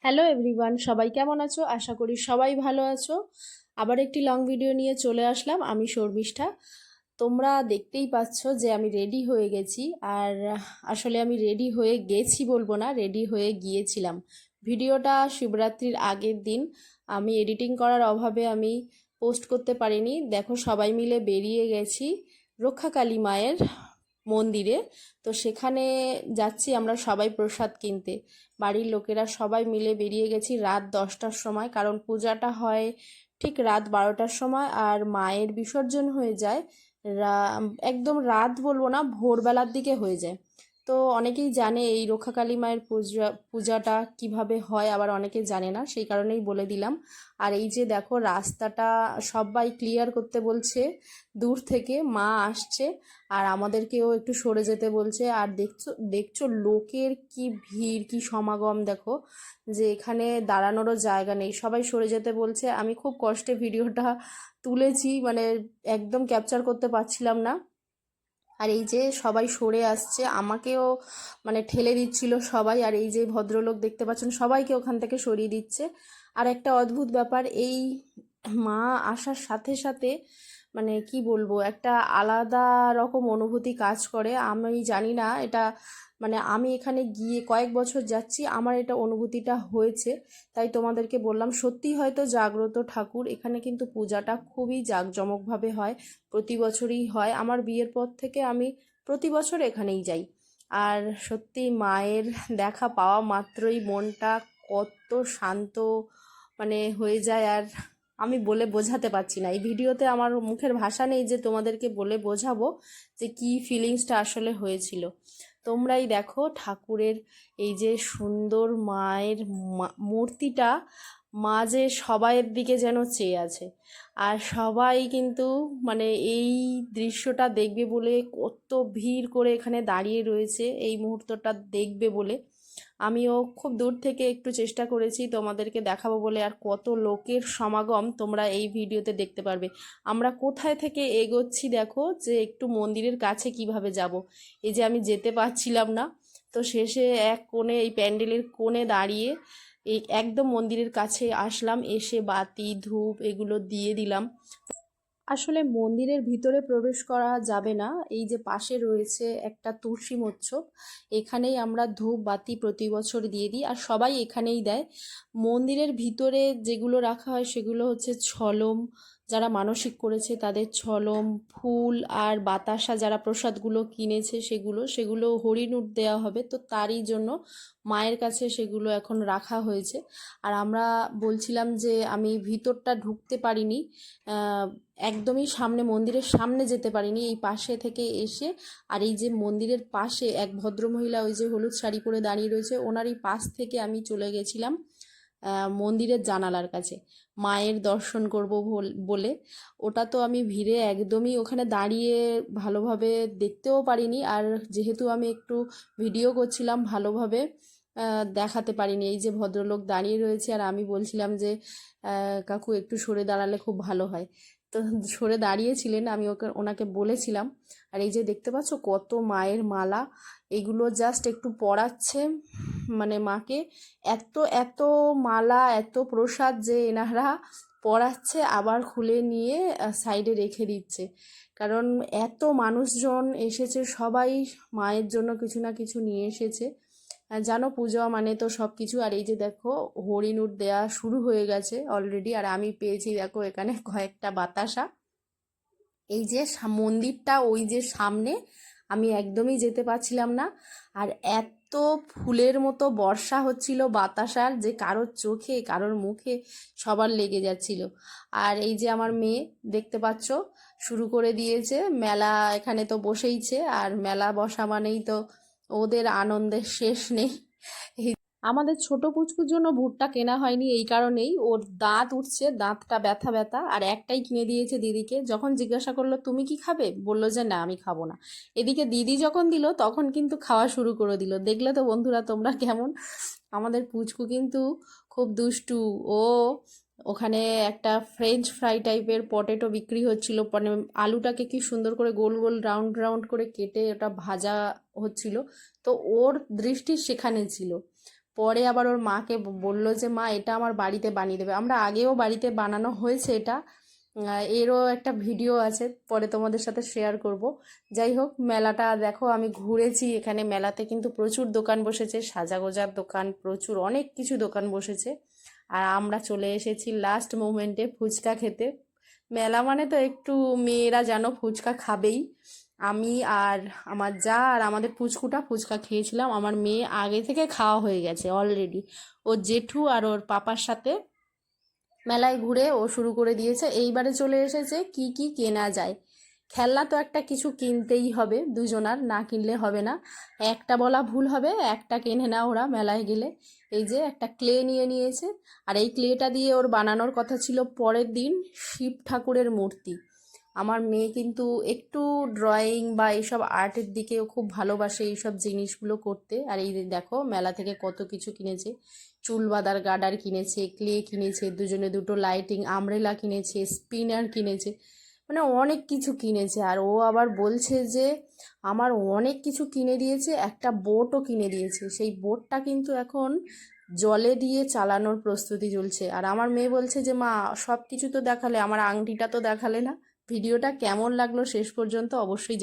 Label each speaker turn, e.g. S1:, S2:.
S1: Hello everyone, সবাই কেমন আছো? আশা করি সবাই ভালো আছো। আবার একটি লং ভিডিও নিয়ে চলে আসলাম। আমি শর্মিষ্ঠা। তোমরা দেখতেই পাচ্ছ যে আমি রেডি হয়ে গেছি। আর আসলে আমি রেডি হয়ে গেছি বলবো না, রেডি হয়ে গিয়েছিলাম। ভিডিওটা শিবরাত্রির আগের দিন। আমি এডিটিং করার অভাবে আমি পোস্ট করতে পারিনি। দেখো, সবাই মিলে বেরিয়ে গেছি রক্ষাকালী মায়ের মন্দিরে। তো সেখানে যাচ্ছি আমরা সবাই প্রসাদ কিনতে। বাড়ির লোকেরা সবাই মিলে বেরিয়ে গেছি রাত 10টার সময়, কারণ পূজাটা হয় ঠিক রাত 12টার সময় আর মায়ের বিসর্জন হয়ে যায় একদম রাত বলবো না, ভোরবেলার দিকে হয়ে যায়। তো অনেকেই জানে এই রক্ষাকালী মায়ের পূজাটা কিভাবে হয়, আবার অনেকে জানে না, সেই কারণেই বলে দিলাম। আর এই যে দেখো, রাস্তাটা সবাই ক্লিয়ার করতে বলছে, দূর থেকে মা আসছে আর আমাদেরকেও একটু সরে যেতে বলছে। আর দেখছো দেখছো লোকের কি ভিড়, কি সমাগম দেখো, যে এখানে দাঁড়ানোরও জায়গা নেই, সবাই সরে যেতে বলছে। আমি খুব কষ্টে ভিডিওটা তুলেছি, মানে একদম ক্যাপচার করতে পারছিলাম না। আর এই যে সবাই সরে আসছে, আমাকেও মানে ঠেলে দিচ্ছিল সবাই। আর এই যে ভদ্রলোক দেখতে পাচ্ছেন, সবাইকে ওখান থেকে সরিয়ে দিচ্ছে। আর একটা অদ্ভুত ব্যাপার, এই মা আসার সাথে সাথে মানে কি বলবো, একটা আলাদা রকম অনুভূতি কাজ করে। আমি জানি না এটা, মানে আমি এখানে গিয়ে কয়েক বছর যাচ্ছি, আমার এটা অনুভূতিটা হয়েছে। তাই তোমাদেরকে বললাম, সত্যি হয়তো জাগ্রত ঠাকুর। এখানে কিন্তু পূজাটা খুবই জাঁকজমকভাবে হয়, প্রতি বছরই হয়। আমার বিয়ের পর থেকে আমি প্রতি বছর এখানেই যাই। আর সত্যি মায়ের দেখা পাওয়া মাত্রই মনটা কত শান্ত মানে হয়ে যায়। আর আমি বলে বোঝাতে পারছি না, এই ভিডিওতে আমার মুখের ভাষা নেই যে তোমাদেরকে বলে বোঝাবো যে কি ফিলিংসটা আসলে হয়েছিল। তোমরাই দেখো ঠাকুরের এই যে সুন্দর মায়ের মূর্তিটা, মা যে সবাইয়ের দিকে যেন চেয়ে আছে। আর সবাই কিন্তু মানে এই দৃশ্যটা দেখবে বলে কত ভিড় করে এখানে দাঁড়িয়ে রয়েছে এই মুহূর্তটা দেখবে বলে। আমিও খুব দূর থেকে একটু চেষ্টা করেছি তোমাদেরকে দেখাবো বলে। আর কত লোকের সমাগম তোমরা এই ভিডিওতে দেখতে পারবে। আমরা কোথায় থেকে এগোচ্ছি দেখো, যে একটু মন্দিরের কাছে কিভাবে যাব। এই যে আমি যেতে পারছিলাম না, তো শেষে এক কোণে, এই প্যান্ডেলের কোণে দাঁড়িয়ে এই একদম মন্দিরের কাছে আসলাম, এসে বাতি ধূপ এগুলো দিয়ে দিলাম। আসলে মন্দিরের ভিতরে প্রবেশ করা যাবে না, এই যে পাশে রয়েছে একটা তুলসী মচ্ছব, এখানেই আমরা ধূপ বাতি প্রতি বছর দিয়ে দিই, আর সবাই এখানেই দেয়। মন্দিরের ভিতরে যেগুলো রাখা হয় সেগুলো হচ্ছে ছলম, যারা মানসিক করেছে তাদের ছলম, ফুল আর বাতাসা, যারা প্রসাদগুলো কিনেছে সেগুলো সেগুলো হরিণুট দেওয়া হবে, তো তারই জন্য মায়ের কাছে সেগুলো এখন রাখা হয়েছে। আর আমরা বলছিলাম যে আমি ভিতরটা ঢুকতে পারিনি, একদমই সামনে, মন্দিরের সামনে যেতে পারিনি, এই পাশে থেকে এসে। আর এই যে মন্দিরের পাশে এক ভদ্রমহিলা, ওই যে হলুদ শাড়ি পরে দাঁড়িয়ে রয়েছে, ওনারই পাশ থেকে আমি চলে গেছিলাম মন্দিরের জানালার কাছে মায়ের দর্শন করব বলে। ওটা তো আমি ভিড়ে একদমই ওখানে দাঁড়িয়ে ভালোভাবে দেখতেও পারিনি। আর যেহেতু আমি একটু ভিডিও করছিলাম, ভালোভাবে দেখাতে পারিনি। এই যে ভদ্রলোক দাঁড়িয়ে রয়েছে আর আমি বলছিলাম যে কাকু একটু সরে দাঁড়ালে খুব ভালো হয়। তো সরে দাঁড়িয়েছিলেন, আমি ওনাকে বলেছিলাম। আর এই যে দেখতে পাচ্ছ কত মায়ের মালা, এগুলো জাস্ট একটু পরাচ্ছে মানে মাকে। এত এত মালা, এত প্রসাদ যে এনারা পরাচ্ছে, আবার খুলে নিয়ে সাইডে রেখে দিচ্ছে। কারণ এত মানুষজন এসেছে, সবাই মায়ের জন্য কিছু না কিছু নিয়ে এসেছে। জানো পুজো মানে তো সব কিছু। আর এই যে দেখো, হরিণুট দেয়া শুরু হয়ে গেছে অলরেডি, আর আমি পেয়েছি দেখো এখানে কয়েকটা বাতাসা। এই যে মন্দিরটা ওই যে সামনে, আমি একদমই যেতে পারছিলাম না। আর এত ফুলের মতো বর্ষা হচ্ছিল বাতাসার, যে কারোর চোখে কারোর মুখে সবার লেগে যাচ্ছিল। আর এই যে আমার মেয়ে দেখতে পাচ্ছ, শুরু করে দিয়েছে মেলা, এখানে তো বসেইছে। আর মেলা বসা মানেই তো ওদের আনন্দের শেষ নেই। আমাদের ছোট পুচকুর জন্য ভুট্টা কেনা হয়নি এই কারণেই, ওর দাঁত উঠছে, দাঁতটা ব্যথা ব্যথা। আর একটাই কিনে দিয়েছে দিদিকে। যখন জিজ্ঞাসা করলো তুমি কি খাবে, বললো যে না আমি খাবো না। এদিকে দিদি যখন দিল তখন কিন্তু খাওয়া শুরু করে দিল। দেখলে তো বন্ধুরা তোমরা কেমন, আমাদের পুচকু কিন্তু খুব দুষ্টু। ও ওখানে একটা ফ্রেঞ্চ ফ্রাই টাইপের পটেটো বিক্রি হচ্ছিল, মানে আলুটাকে কি সুন্দর করে গোল গোল রাউন্ড রাউন্ড করে কেটে ওটা ভাজা হচ্ছিল। তো ওর দৃষ্টি সেখানে ছিল। পরে আবার ওর মাকে বললো যে মা এটা আমার বাড়িতে বানিয়ে দেবে। আমরা আগেও বাড়িতে বানানো হয়েছে এটা, এরও একটা ভিডিও আছে, পরে তোমাদের সাথে শেয়ার করব। যাই হোক, মেলাটা দেখো আমি ঘুরেছি, এখানে মেলাতে কিন্তু প্রচুর দোকান বসেছে, সাজাগোজার দোকান, প্রচুর অনেক কিছু দোকান বসেছে। আর আমরা চলে এসেছি লাস্ট মোমেন্টে ফুচকা খেতে। মেলা মানে তো একটু মেয়েরা যেন ফুচকা খাবেই। আমি আর আমার যা আর আমাদের পুচকুটা ফুচকা খেয়েছিলাম। আমার মেয়ে আগে থেকে খাওয়া হয়ে গেছে অলরেডি, ওর জেঠু আর ওর পাপার সাথে মেলায় ঘুরে ও শুরু করে দিয়েছে। এইবারে চলে এসেছে কি কি কেনা যায়, খেলনা তো একটা কিছু কিনতেই হবে, দুজনার না কিনলে হবে না। একটা বলা ভুল হবে, একটা কেনে না ওরা মেলায় গেলে। এই যে একটা ক্লে নিয়ে নিয়েছে, আর এই ক্লেটা দিয়ে ওর বানানোর কথা ছিল পরের দিন শিব ঠাকুরের মূর্তি। আমার মেয়ে কিন্তু একটু ড্রয়িং বা এইসব আর্টের দিকেও খুব ভালোবাসে, এইসব জিনিসগুলো করতে। আর এই যে দেখো মেলা থেকে কত কিছু কিনেছে, চুল বাঁধার গার্ডার কিনেছে, ক্লে কিনেছে, দুজনে দুটো লাইটিং আমব্রেলা কিনেছে, স্পিনার কিনেছে, মানে অনেক কিছু কিনেছে। আর ও আবার বলছে যে আমার অনেক কিছু কিনে দিয়েছে, একটা বোটও কিনে দিয়েছে। সেই বোটটা কিন্তু এখন জলে দিয়ে চালানোর প্রস্তুতি চলছে। আর আমার মেয়ে বলছে যে মা সব কিছু তো দেখালে, আমার আংটিটা তো দেখালে না। ভিডিওটা কেমন লাগলো শেষ পর্যন্ত অবশ্যই